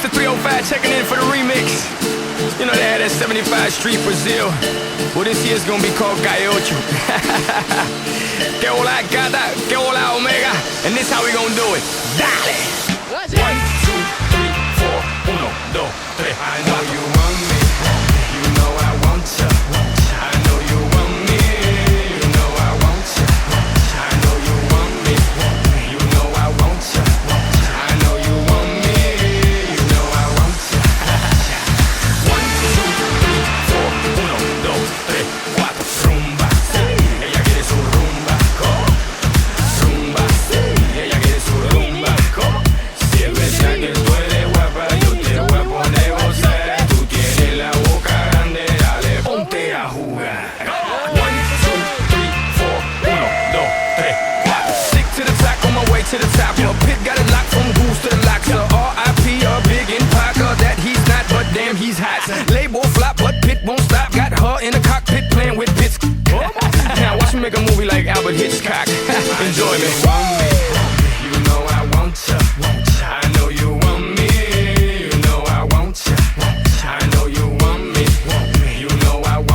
Mr. 305 checking in for the remix. You know they had that 75 Street Brazil. Well, this year's gonna be called Gaiocho. Que hola gata, que hola omega. And this how we gonna do it. Dale! 1, 2, 3, 4, 1, 2, 3. I know you want me. You know I want ya. I know you want me. You know I want ya. I know you want me. You know I want ya. I know you want me. You know I want ya. 1, 2, 3, 4, 1, 2, 3, 4. Rumba, ella quiere su rumba, rumba, ella quiere su rumba. Si es verdad que tú eres guapa, yo te voy a poner gozar. Tú tienes la boca grande, dale, ponte a jugar. 1, 2, 3, 4, 1, 2, 3, 4. Stick to the track on my way to the top. Your pit got it locked from goose to the locks. R.I.P. a big in Parker that he's not, but damn he's hot. Label flop, but Pit won't stop. Got her in the cockpit playing with bits. Now watch me make a movie like Albert Hitchcock. Enjoy me.